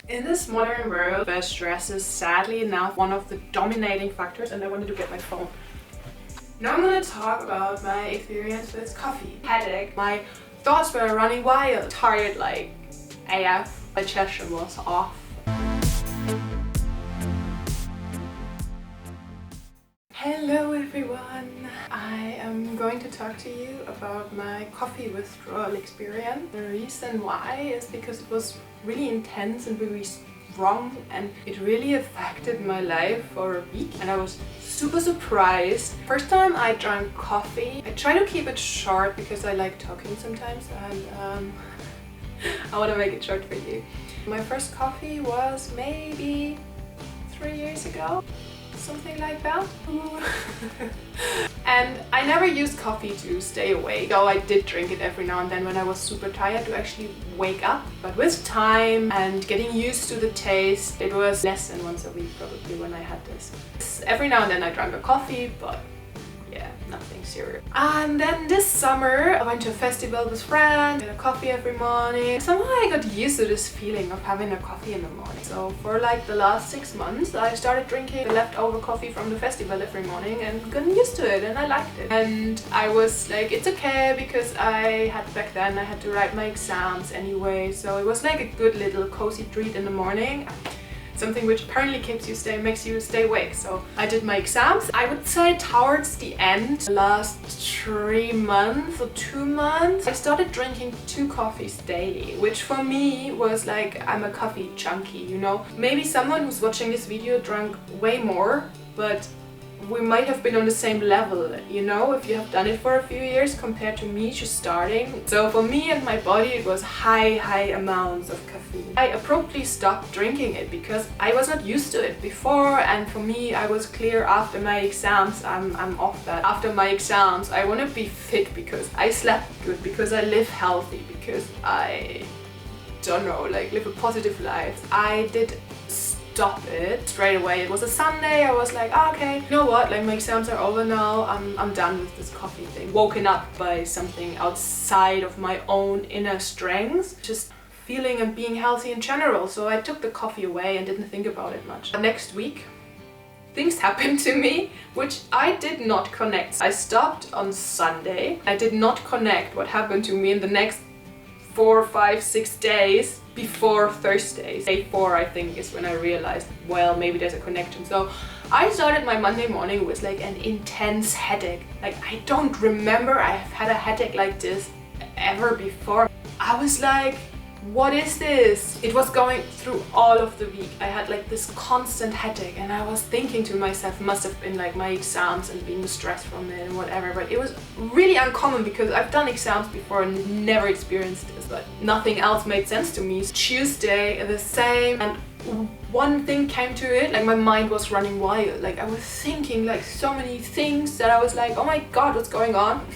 In this modern world where stress is sadly enough one of the dominating factors, and I wanted to get my phone. Now I'm gonna talk about my experience with coffee. Headache. My thoughts were running wild. Tired like AF. My digestion was off. Hello everyone! I am going to talk to you about my coffee withdrawal experience. The reason why is because it was really intense and really strong, and it really affected my life for a week, and I was super surprised. First time I drank coffee, I try to keep it short because I like talking sometimes, and I want to make it short for you. My first coffee was maybe 3 years ago. Something like that. And I never used coffee to stay awake, though I did drink it every now and then when I was super tired to actually wake up. But with time and getting used to the taste, it was less than once a week probably when I had this. Every now and then I drank a coffee, but yeah, nothing serious. And then this summer I went to a festival with friends, had a coffee every morning. Somehow I got used to this feeling of having a coffee in the morning. So for like the last 6 months I started drinking the leftover coffee from the festival every morning and gotten used to it, and I liked it. And I was like, it's okay, because back then I had to write my exams anyway, so it was like a good little cozy treat in the morning. Something which apparently makes you stay awake. So I did my exams. I would say towards the end, the last 3 months or 2 months, I started drinking 2 coffees daily, which for me was like, I'm a coffee junkie, you know? Maybe someone who's watching this video drank way more, but we might have been on the same level, you know, if you have done it for a few years compared to me just starting. So for me and my body it was high amounts of caffeine. I abruptly stopped drinking it because I was not used to it before, and for me I was clear after my exams, I'm off that. After my exams I want to be fit because I slept good, because I live healthy, because I don't know, like live a positive life. I did stop it straight away. It was a Sunday. I was like, oh, okay, you know what, like my exams are over now, I'm done with this coffee thing. Woken up by something outside of my own inner strength, just feeling and being healthy in general. So I took the coffee away and didn't think about it much. The next week things happened to me which I did not connect. I stopped on Sunday. I did not connect what happened to me in the next 4, 5, 6 days before Thursday. Day 4 I think is when I realized, well, maybe there's a connection. So I started my Monday morning with like an intense headache. Like I don't remember I've had a headache like this ever before. I was like, what is this? It was going through all of the week. I had like this constant headache, and I was thinking to myself, must have been like my exams and being stressed from it and whatever, but it was really uncommon because I've done exams before and never experienced this, but nothing else made sense to me. Tuesday the same, and one thing came to it, like my mind was running wild. Like I was thinking like so many things that I was like, oh my god, what's going on?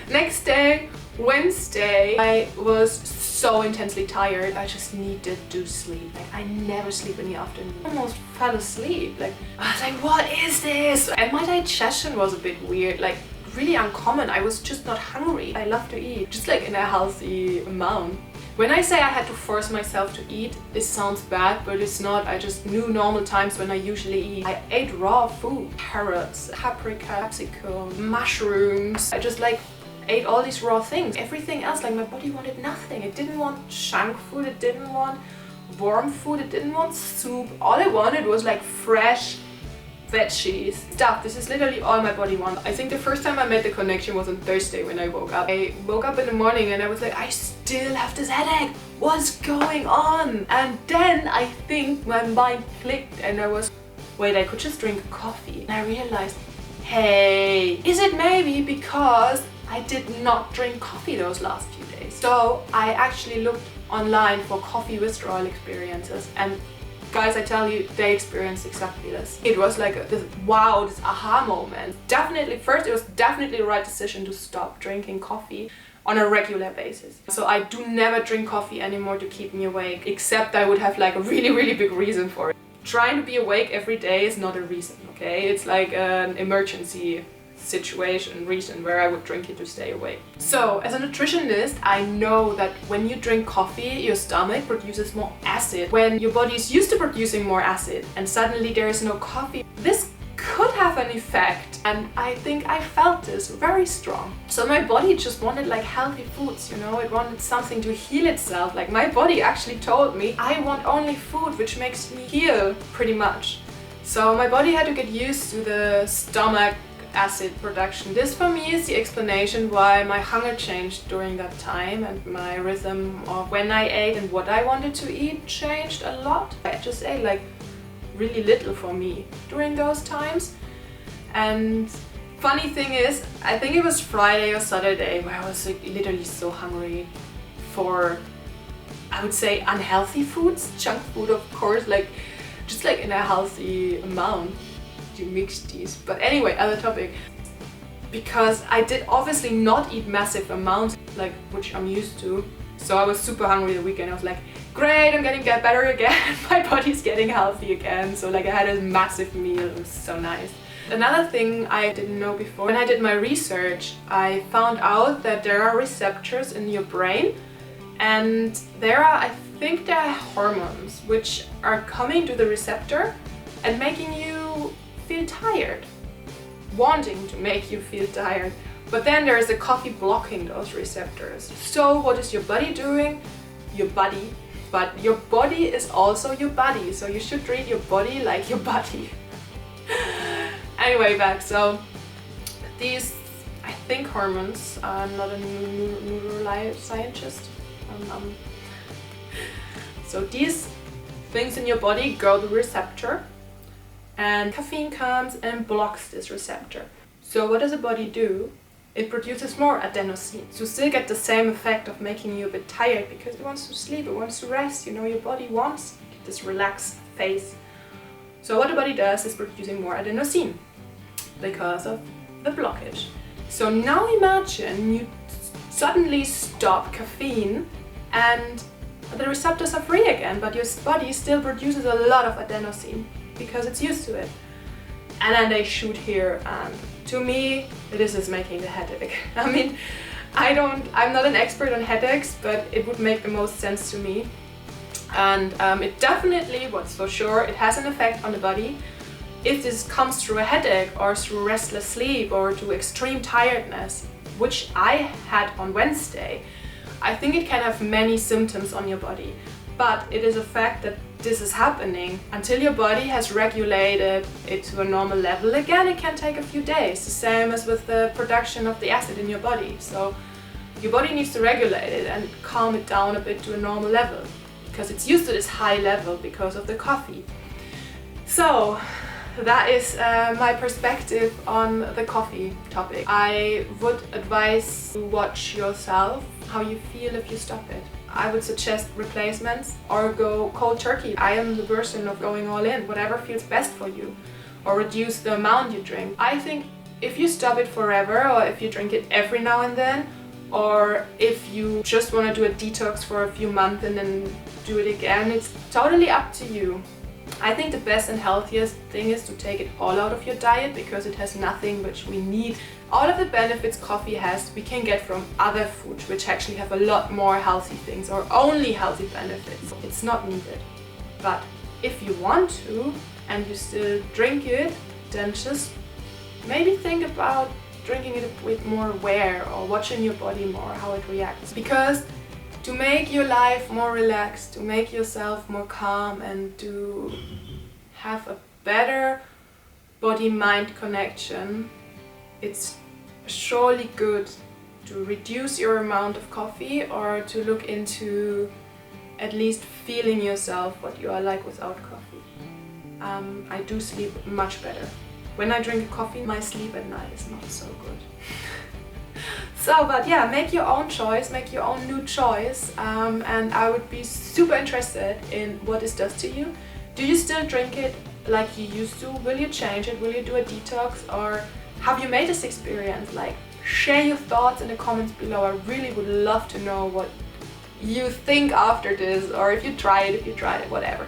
Next day, Wednesday, I was so intensely tired. I just needed to sleep. Like I never sleep in the afternoon. I almost fell asleep. Like I was like, what is this? And my digestion was a bit weird, like really uncommon. I was just not hungry. I love to eat, just like in a healthy amount. When I say I had to force myself to eat, it sounds bad, but it's not. I just knew normal times when I usually eat. I ate raw food, carrots, paprika, capsicum, mushrooms. I just like ate all these raw things. Everything else, like my body wanted nothing. It didn't want junk food, it didn't want warm food, it didn't want soup. All it wanted was like fresh veggies stuff. This is literally all my body wanted. I think the first time I made the connection was on Thursday when I woke up. I woke up in the morning and I was like, I still have this headache. What's going on? And then I think my mind clicked and I was, wait, I could just drink coffee. And I realized, hey, is it maybe because I did not drink coffee those last few days? So I actually looked online for coffee withdrawal experiences, and guys, I tell you, they experienced exactly this. It was like this aha moment. Definitely, first, it was definitely the right decision to stop drinking coffee on a regular basis. So I do never drink coffee anymore to keep me awake, except I would have like a really big reason for it. Trying to be awake every day is not a reason, okay? It's like an emergency reason where I would drink it to stay awake. So as a nutritionist, I know that when you drink coffee, your stomach produces more acid. When your body is used to producing more acid and suddenly there is no coffee, this could have an effect, and I think I felt this very strong. So my body just wanted like healthy foods, you know, it wanted something to heal itself. Like my body actually told me I want only food which makes me heal, pretty much. So my body had to get used to the stomach acid production. This for me is the explanation why my hunger changed during that time, and my rhythm of when I ate and what I wanted to eat changed a lot. I just ate like really little for me during those times. And funny thing is, I think it was Friday or Saturday where I was like literally so hungry for, I would say, unhealthy foods, junk food of course, like just like in a healthy amount. You mix these, but anyway, other topic. Because I did obviously not eat massive amounts, like which I'm used to. So I was super hungry the weekend. I was like, great, I'm getting better again. My body's getting healthy again. So like I had a massive meal. It was so nice. Another thing I didn't know before, when I did my research, I found out that there are receptors in your brain, and I think there are hormones which are coming to the receptor and making you feel tired, wanting to make you feel tired. But then there is a coffee blocking those receptors. So what is your body doing? Your body. But your body is also your body, so you should treat your body like your body. Anyway, back. So these, I think, hormones. I'm not a neuroscientist. So these things in your body go to the receptor, and caffeine comes and blocks this receptor. So what does the body do? It produces more adenosine to still get the same effect of making you a bit tired, because it wants to sleep, it wants to rest, you know, your body wants this relaxed phase. So what the body does is producing more adenosine because of the blockage. So now imagine you suddenly stop caffeine and the receptors are free again, but your body still produces a lot of adenosine because it's used to it. And then they shoot here, and to me, this is making the headache. I mean, I'm not an expert on headaches, but it would make the most sense to me. And it definitely, what's for sure, it has an effect on the body. If this comes through a headache or through restless sleep or to extreme tiredness, which I had on Wednesday, I think it can have many symptoms on your body. But it is a fact that this is happening until your body has regulated it to a normal level. Again, it can take a few days, the same as with the production of the acid in your body. So your body needs to regulate it and calm it down a bit to a normal level, because it's used to this high level because of the coffee. So that is my perspective on the coffee topic. I would advise to watch yourself, how you feel if you stop it. I would suggest replacements or go cold turkey. I am the person of going all in, whatever feels best for you, or reduce the amount you drink. I think if you stop it forever, or if you drink it every now and then, or if you just want to do a detox for a few months and then do it again, it's totally up to you. I think the best and healthiest thing is to take it all out of your diet, because it has nothing which we need. All of the benefits coffee has, we can get from other foods which actually have a lot more healthy things or only healthy benefits. It's not needed. But if you want to and you still drink it, then just maybe think about drinking it with more aware, or watching your body more, how it reacts. Because to make your life more relaxed, to make yourself more calm, and to have a better body-mind connection, it's surely good to reduce your amount of coffee, or to look into at least feeling yourself what you are like without coffee. I do sleep much better. When I drink coffee, my sleep at night is not so good. So, but yeah, make your own choice, make your own new choice, and I would be super interested in what this does to you. Do you still drink it like you used to? Will you change it? Will you do a detox? Or have you made this experience? Like, share your thoughts in the comments below. I really would love to know what you think after this, or if you tried it, whatever.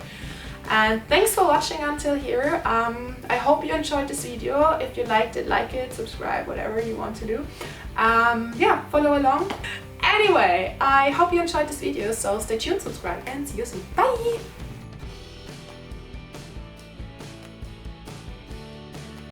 And thanks for watching until here. I hope you enjoyed this video. If you liked it, like it, subscribe, whatever you want to do. Yeah, follow along. Anyway, I hope you enjoyed this video, so stay tuned, subscribe, and see you soon. Bye!